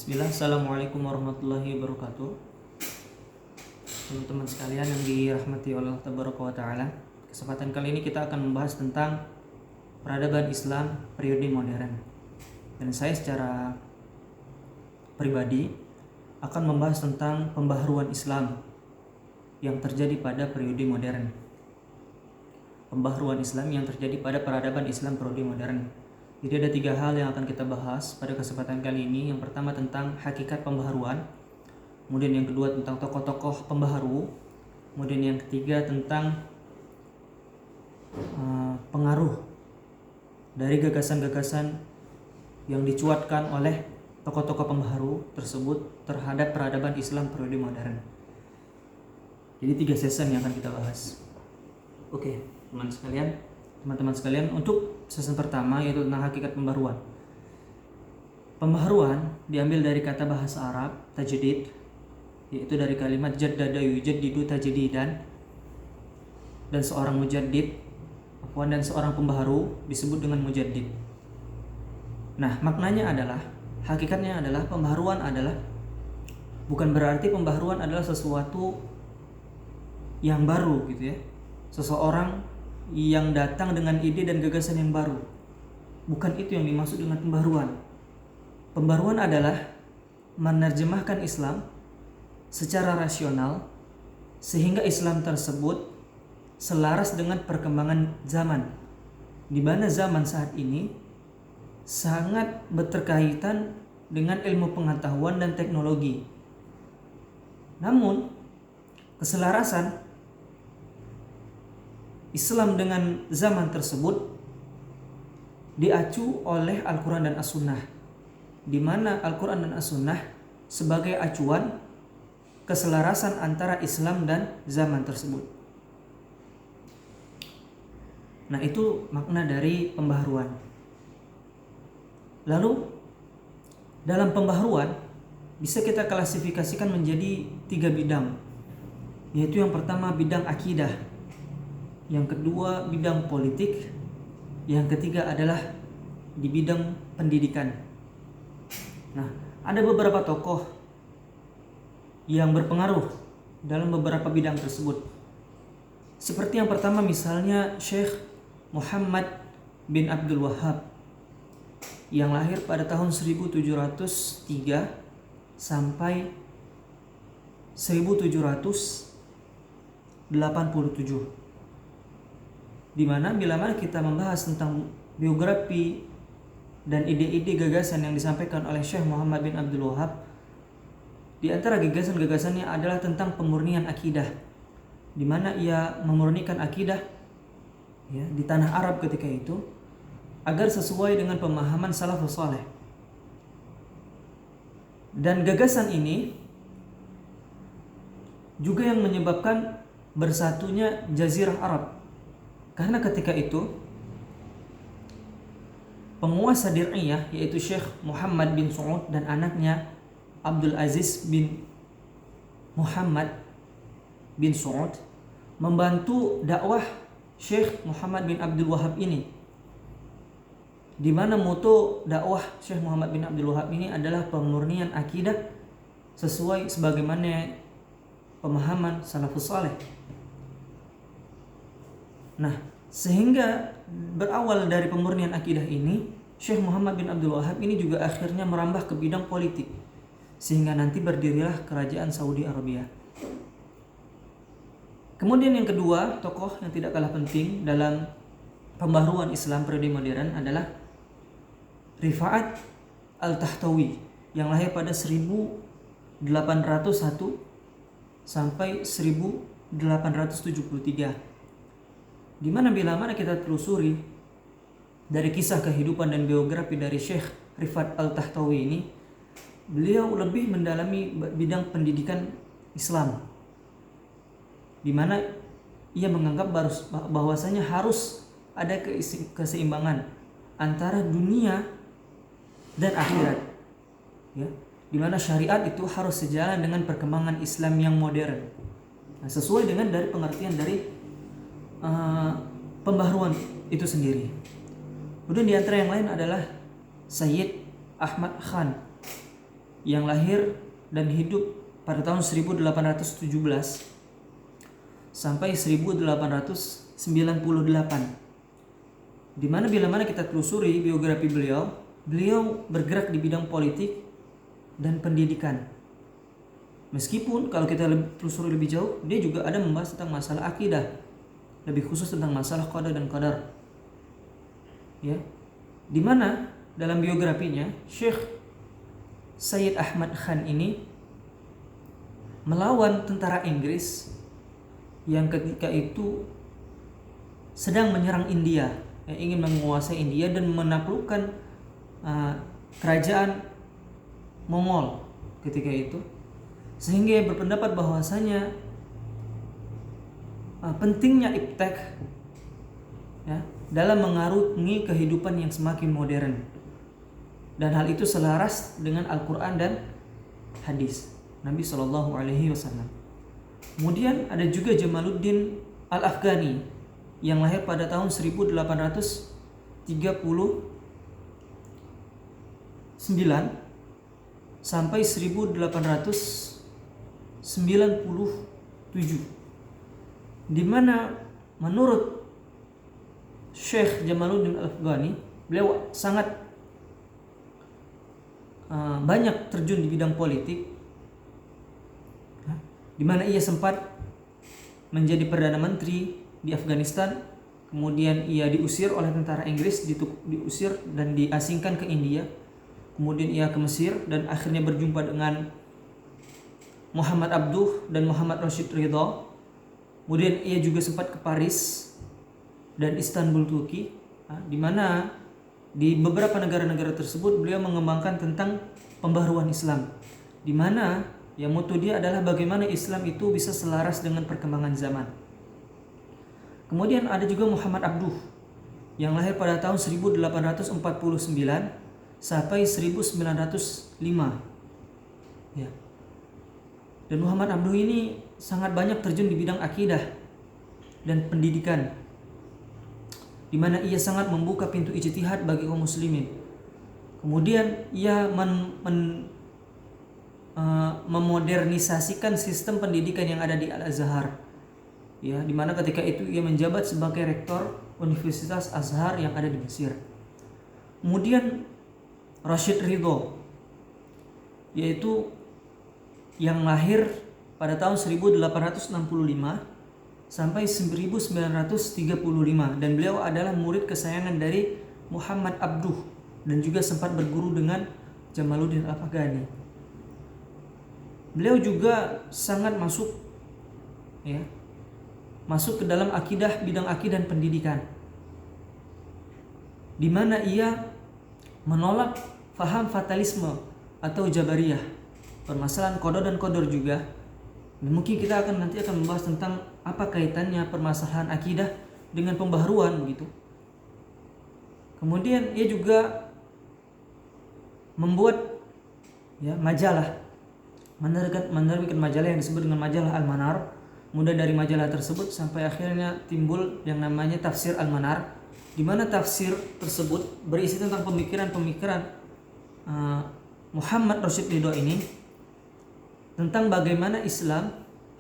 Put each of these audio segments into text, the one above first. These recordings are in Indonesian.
Bismillah, Assalamualaikum warahmatullahi wabarakatuh. Teman-teman sekalian yang dirahmati oleh Allah Tabaraka wa Ta'ala, kesempatan kali ini kita akan membahas tentang peradaban Islam periode modern. Dan saya secara pribadi akan membahas tentang pembaharuan Islam yang terjadi pada periode modern. Pembaharuan Islam yang terjadi pada peradaban Islam periode modern. Jadi ada 3 hal yang akan kita bahas pada kesempatan kali ini. Yang pertama tentang hakikat pembaharuan, kemudian yang kedua tentang tokoh-tokoh pembaharu, kemudian yang ketiga tentang pengaruh dari gagasan-gagasan yang dicuatkan oleh tokoh-tokoh pembaharu tersebut terhadap peradaban Islam periode modern. Jadi 3 season yang akan kita bahas. Oke, teman-teman sekalian, untuk season pertama yaitu tentang hakikat pembaharuan. Pembaharuan diambil dari kata bahasa Arab tajdid, yaitu dari kalimat jaddada yujaddidu tajdidan, dan seorang mujaddid dan seorang pembaharu disebut dengan mujaddid. Nah, maknanya adalah, hakikatnya adalah pembaharuan adalah bukan berarti pembaharuan adalah sesuatu yang baru gitu ya. Seseorang yang datang dengan ide dan gagasan yang baru. Bukan itu yang dimaksud dengan pembaharuan. Pembaharuan adalah menerjemahkan Islam secara rasional sehingga Islam tersebut selaras dengan perkembangan zaman, di mana zaman saat ini sangat berkaitan dengan ilmu pengetahuan dan teknologi. Namun, keselarasan Islam dengan zaman tersebut diacu oleh Al-Quran dan As-Sunnah, di mana Al-Quran dan As-Sunnah sebagai acuan keselarasan antara Islam dan zaman tersebut. Nah, itu makna dari pembaharuan. Lalu dalam pembaharuan bisa kita klasifikasikan menjadi 3 bidang, yaitu yang pertama bidang akidah, yang kedua bidang politik, yang ketiga adalah di bidang pendidikan. Nah, ada beberapa tokoh yang berpengaruh dalam beberapa bidang tersebut. Seperti yang pertama misalnya Syekh Muhammad bin Abdul Wahhab yang lahir pada tahun 1703 sampai 1787. Di mana bila mana kita membahas tentang biografi dan ide-ide gagasan yang disampaikan oleh Syekh Muhammad bin Abdul Wahhab, di antara gagasan-gagasannya adalah tentang pemurnian akidah, di mana ia memurnikan akidah ya, di tanah Arab ketika itu agar sesuai dengan pemahaman salafus saleh. Dan gagasan ini juga yang menyebabkan bersatunya Jazirah Arab. Karena ketika itu penguasa Dir'iyah yaitu Syekh Muhammad bin Saud dan anaknya Abdul Aziz bin Muhammad bin Saud membantu dakwah Syekh Muhammad bin Abdul Wahhab ini, di mana moto dakwah Syekh Muhammad bin Abdul Wahhab ini adalah pemurnian akidah sesuai sebagaimana pemahaman salafus saleh. Nah, sehingga berawal dari pemurnian akidah ini, Syekh Muhammad bin Abdul Wahhab ini juga akhirnya merambah ke bidang politik, sehingga nanti berdirilah kerajaan Saudi Arabia. Kemudian yang kedua, tokoh yang tidak kalah penting dalam pembaharuan Islam periode modern adalah Rifa'at Al-Tahtawi yang lahir pada 1801 sampai 1873. Di mana bila mana kita telusuri dari kisah kehidupan dan biografi dari Syekh Rifat Al-Tahtawi ini, beliau lebih mendalami bidang pendidikan Islam, di mana ia menganggap bahwasanya harus ada keseimbangan antara dunia dan akhirat, ya, di mana syariat itu harus sejalan dengan perkembangan Islam yang modern. Nah, sesuai dengan dari pengertian dari pembaharuan itu sendiri. Kemudian di antara yang lain adalah Sayyid Ahmad Khan yang lahir dan hidup pada tahun 1817 sampai 1898. Di mana bila mana kita telusuri biografi beliau bergerak di bidang politik dan pendidikan. Meskipun kalau kita telusuri lebih jauh, dia juga ada membahas tentang masalah akidah, lebih khusus tentang masalah qada dan qadar. Ya. Di mana dalam biografinya Syekh Sayyid Ahmad Khan ini melawan tentara Inggris yang ketika itu sedang menyerang India, yang ingin menguasai India dan menaklukkan kerajaan Mongol ketika itu, sehingga ia berpendapat bahwasanya pentingnya iptek ya, dalam mengarungi kehidupan yang semakin modern, dan hal itu selaras dengan Al-Quran dan hadis Nabi Shallallahu Alaihi Wasallam. Kemudian ada juga Jamaluddin Al-Afghani yang lahir pada tahun 1839 sampai 1897, di mana menurut Syekh Jamaluddin Al-Afghani, beliau sangat banyak terjun di bidang politik, di mana ia sempat menjadi Perdana Menteri di Afghanistan, kemudian ia diusir oleh tentara Inggris, diusir dan diasingkan ke India, kemudian ia ke Mesir dan akhirnya berjumpa dengan Muhammad Abduh dan Muhammad Rashid Ridha. Kemudian ia juga sempat ke Paris dan Istanbul, Turki, di mana di beberapa negara-negara tersebut beliau mengembangkan tentang pembaharuan Islam, di mana ya moto dia adalah bagaimana Islam itu bisa selaras dengan perkembangan zaman. Kemudian ada juga Muhammad Abduh yang lahir pada tahun 1849 sampai 1905. Ya. Dan Muhammad Abduh ini sangat banyak terjun di bidang akidah dan pendidikan, di mana ia sangat membuka pintu ijtihad bagi kaum muslimin. Kemudian ia memodernisasikan sistem pendidikan yang ada di Al-Azhar, ya, di mana ketika itu ia menjabat sebagai rektor Universitas Azhar yang ada di Mesir. Kemudian Rashid Ridho, yaitu yang lahir pada tahun 1865 sampai 1935, dan beliau adalah murid kesayangan dari Muhammad Abduh dan juga sempat berguru dengan Jamaluddin Al-Afghani. Beliau juga sangat masuk ke dalam akidah, bidang akidah dan pendidikan, di mana ia menolak faham fatalisme atau jabariyah, permasalahan qada dan qadar juga. Dan mungkin kita nanti akan membahas tentang apa kaitannya permasalahan akidah dengan pembaharuan begitu. Kemudian ia juga membuat majalah, menerbitkan majalah yang disebut dengan majalah Al-Manar. Kemudian dari majalah tersebut sampai akhirnya timbul yang namanya Tafsir Al-Manar, di mana tafsir tersebut berisi tentang pemikiran-pemikiran Muhammad Rashid Ridho ini tentang bagaimana Islam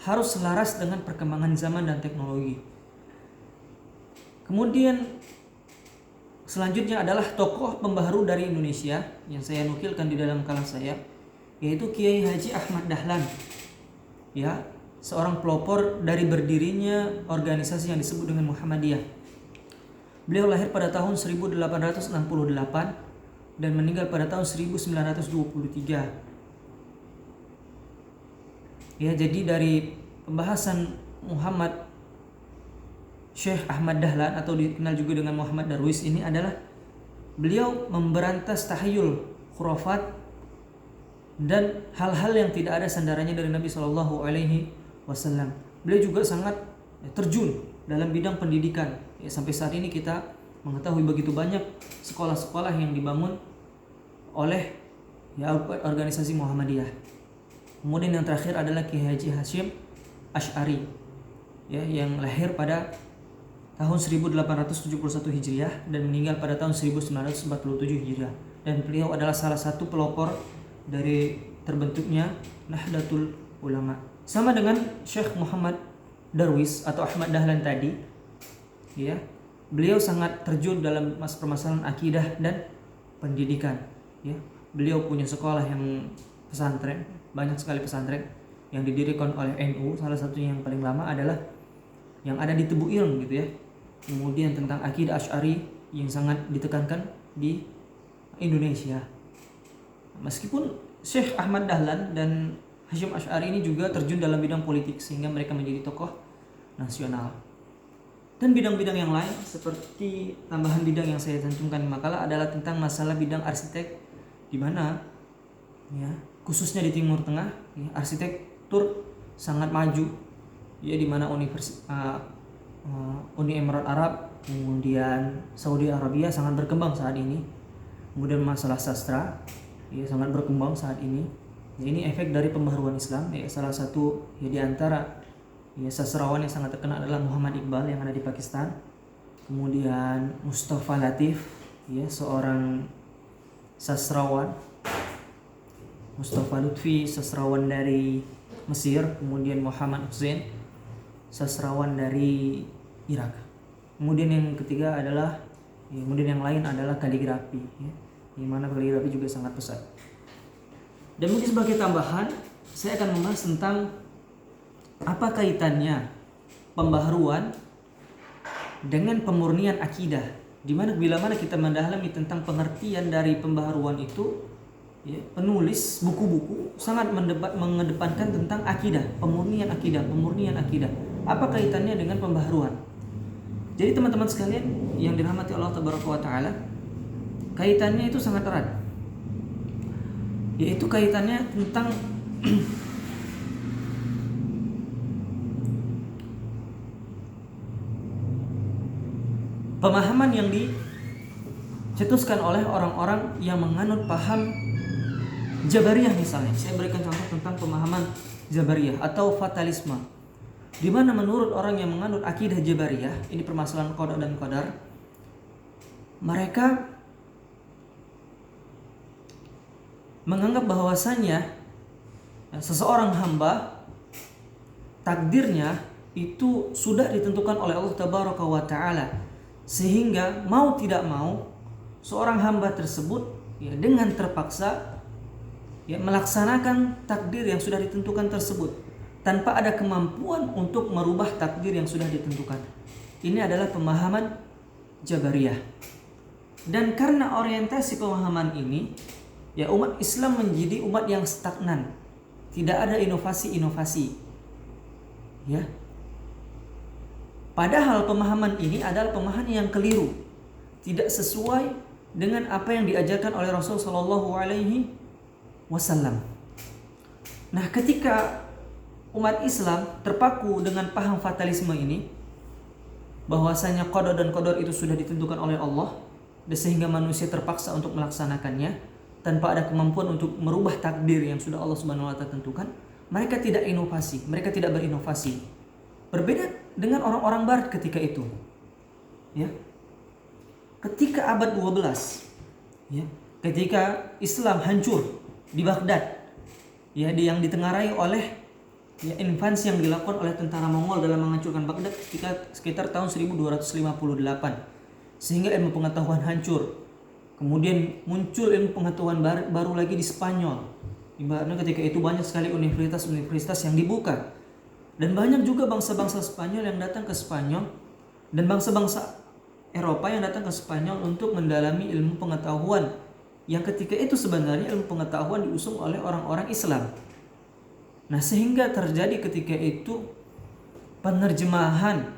harus selaras dengan perkembangan zaman dan teknologi. Kemudian selanjutnya adalah tokoh pembaharu dari Indonesia yang saya nukilkan di dalam kalam saya, yaitu Kiai Haji Ahmad Dahlan, ya, seorang pelopor dari berdirinya organisasi yang disebut dengan Muhammadiyah. Beliau lahir pada tahun 1868 dan meninggal pada tahun 1923. Ya, jadi dari pembahasan Muhammad Syekh Ahmad Dahlan atau dikenal juga dengan Muhammad Darwis ini adalah beliau memberantas tahayul, khurafat dan hal-hal yang tidak ada sandarannya dari Nabi Shallallahu Alaihi Wasallam. Beliau juga sangat terjun dalam bidang pendidikan. Ya, sampai saat ini kita mengetahui begitu banyak sekolah-sekolah yang dibangun oleh organisasi Muhammadiyah. Kemudian yang terakhir adalah Kiai Haji Hashim Asy'ari, ya, yang lahir pada tahun 1871 Hijriah dan meninggal pada tahun 1947 Hijriah. Dan beliau adalah salah satu pelopor dari terbentuknya Nahdlatul Ulama. Sama dengan Syekh Muhammad Darwis atau Ahmad Dahlan tadi, ya, beliau sangat terjun dalam permasalahan akidah dan pendidikan, ya. Beliau punya sekolah yang pesantren, banyak sekali pesantren yang didirikan oleh NU. Salah satunya yang paling lama adalah yang ada di Tebu Ireng gitu ya. Kemudian tentang akidah Asy'ari yang sangat ditekankan di Indonesia. Meskipun Syekh Ahmad Dahlan dan Hasyim Asy'ari ini juga terjun dalam bidang politik sehingga mereka menjadi tokoh nasional. Dan bidang-bidang yang lain seperti tambahan bidang yang saya cantumkan di makalah adalah tentang masalah bidang arsitek, di mana ya khususnya di Timur Tengah ya, arsitektur sangat maju ya, di mana Uni Emirat Arab kemudian Saudi Arabia sangat berkembang saat ini. Kemudian masalah sastra ya sangat berkembang saat ini. Ya, ini efek dari pembaharuan Islam ya. Salah satu ya di antara ya sastrawan yang sangat terkenal adalah Muhammad Iqbal yang ada di Pakistan. Kemudian Mustafa Latif ya, seorang sastrawan. Mustafa Lutfi, sastrawan dari Mesir. Kemudian Muhammad Hussein, sastrawan dari Irak. Kemudian yang ketiga adalah ya, kemudian yang lain adalah kaligrafi ya, di mana kaligrafi juga sangat pesat. Dan mungkin sebagai tambahan saya akan membahas tentang apa kaitannya pembaharuan dengan pemurnian akidah, di mana bila mana kita mendalami tentang pengertian dari pembaharuan itu ya, penulis buku-buku sangat mengedepankan tentang akidah, pemurnian akidah. Apa kaitannya dengan pembaharuan? Jadi teman-teman sekalian yang dirahmati Allah Taala, kaitannya itu sangat erat. Yaitu kaitannya tentang pemahaman yang dicetuskan oleh orang-orang yang menganut paham Jabariyah misalnya. Saya berikan contoh tentang pemahaman Jabariyah atau fatalisme, di mana menurut orang yang menganut akidah Jabariyah, ini permasalahan qada dan qadar, mereka menganggap bahwasannya seseorang hamba takdirnya itu sudah ditentukan oleh Allah Tabaraka wa Ta'ala, sehingga mau tidak mau seorang hamba tersebut ya dengan terpaksa ya melaksanakan takdir yang sudah ditentukan tersebut tanpa ada kemampuan untuk merubah takdir yang sudah ditentukan. Ini adalah pemahaman Jabariyah. Dan karena orientasi pemahaman ini ya, umat Islam menjadi umat yang stagnan, tidak ada inovasi-inovasi ya. Padahal pemahaman ini adalah pemahaman yang keliru, tidak sesuai dengan apa yang diajarkan oleh Rasul Shallallahu Alaihi Wasallam. Nah, ketika umat Islam terpaku dengan paham fatalisme ini, bahwasanya qada dan qadar itu sudah ditentukan oleh Allah, dan sehingga manusia terpaksa untuk melaksanakannya tanpa ada kemampuan untuk merubah takdir yang sudah Allah Subhanahu wa Ta'ala tentukan, mereka tidak inovasi, mereka tidak berinovasi. Berbeda dengan orang-orang barat ketika itu. Ya. Ketika abad 12, ya, ketika Islam hancur di Baghdad, ya, yang ditengarai oleh ya, invasi yang dilakukan oleh tentara Mongol dalam menghancurkan Baghdad sekitar tahun 1258, sehingga ilmu pengetahuan hancur. Kemudian muncul ilmu pengetahuan baru lagi di Spanyol. Ibaratnya ketika itu banyak sekali universitas yang dibuka. Dan banyak juga bangsa-bangsa Spanyol yang datang ke Spanyol dan bangsa-bangsa Eropa yang datang ke Spanyol untuk mendalami ilmu pengetahuan yang ketika itu sebenarnya ilmu pengetahuan diusung oleh orang-orang Islam. Nah, sehingga terjadi ketika itu penerjemahan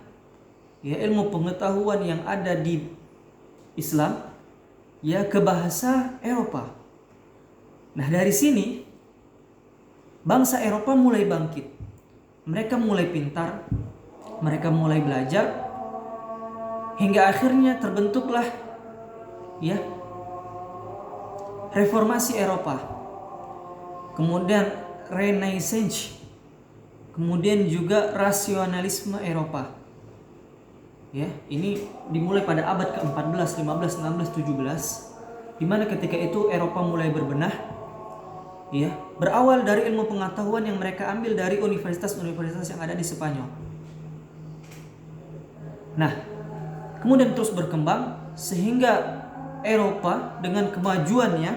ya ilmu pengetahuan yang ada di Islam ya ke bahasa Eropa. Nah, dari sini bangsa Eropa mulai bangkit. Mereka mulai pintar, mereka mulai belajar, hingga akhirnya terbentuklah ya reformasi Eropa. Kemudian Renaissance, kemudian juga rasionalisme Eropa. Ya, ini dimulai pada abad ke-14, 15, 16, 17, di mana ketika itu Eropa mulai berbenah ya, berawal dari ilmu pengetahuan yang mereka ambil dari universitas-universitas yang ada di Spanyol. Nah, kemudian terus berkembang sehingga Eropa dengan kemajuannya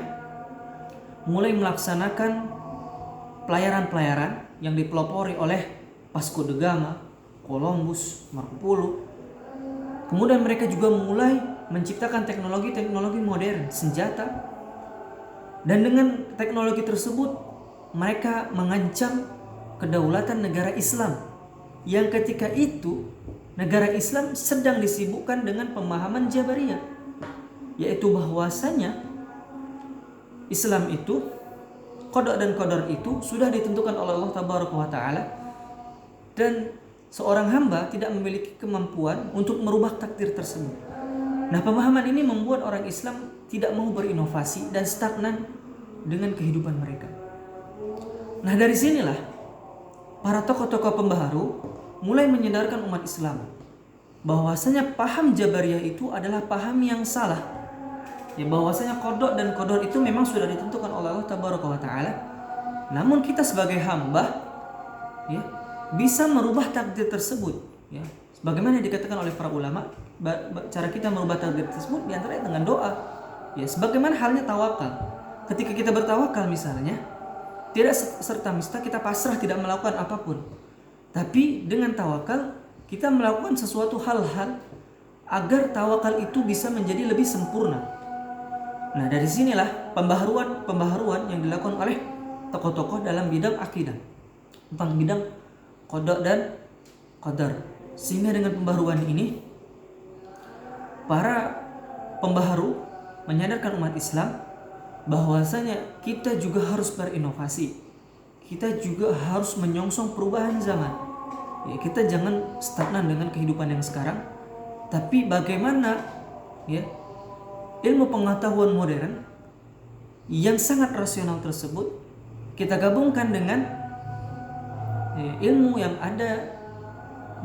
mulai melaksanakan pelayaran-pelayaran yang dipelopori oleh Vasco da Gama, Columbus, Marco Polo. Kemudian mereka juga mulai menciptakan teknologi-teknologi modern, senjata. Dan dengan teknologi tersebut mereka mengancam kedaulatan negara Islam yang ketika itu negara Islam sedang disibukkan dengan pemahaman Jabariyah, yaitu bahwasanya Islam itu, qada dan qadar itu sudah ditentukan oleh Allah Tabaraka wa Ta'ala, dan seorang hamba tidak memiliki kemampuan untuk merubah takdir tersebut. Nah, pemahaman ini membuat orang Islam tidak mau berinovasi dan stagnan dengan kehidupan mereka. Nah, dari sinilah para tokoh-tokoh pembaharu mulai menyadarkan umat Islam bahwasanya paham Jabariyah itu adalah paham yang salah. Ya, bahwasanya qada dan qadar itu memang sudah ditentukan oleh Allah Tabaraka wa Ta'ala. Namun kita sebagai hamba, ya, bisa merubah takdir tersebut, ya. Sebagaimana dikatakan oleh para ulama, cara kita merubah takdir tersebut diantaranya dengan doa. Ya, sebagaimana halnya tawakal. Ketika kita bertawakal misalnya, tidak serta-merta kita pasrah tidak melakukan apapun. Tapi dengan tawakal kita melakukan sesuatu hal-hal agar tawakal itu bisa menjadi lebih sempurna. Nah, dari sinilah pembaharuan yang dilakukan oleh tokoh-tokoh dalam bidang akidah, tentang bidang qada dan qadar. Sehingga dengan pembaharuan ini para pembaharu menyadarkan umat Islam bahwasanya kita juga harus berinovasi. Kita juga harus menyongsong perubahan zaman. Ya, kita jangan stagnan dengan kehidupan yang sekarang, tapi bagaimana, ya, ilmu pengetahuan modern yang sangat rasional tersebut kita gabungkan dengan ilmu yang ada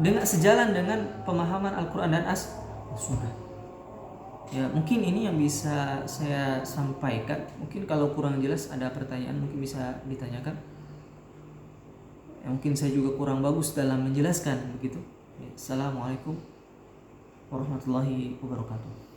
dengan sejalan dengan pemahaman Al-Quran dan As-Sunnah. Ya, mungkin ini yang bisa saya sampaikan. Mungkin kalau kurang jelas ada pertanyaan mungkin bisa ditanyakan. Ya, mungkin saya juga kurang bagus dalam menjelaskan begitu. Ya, Assalamualaikum warahmatullahi wabarakatuh.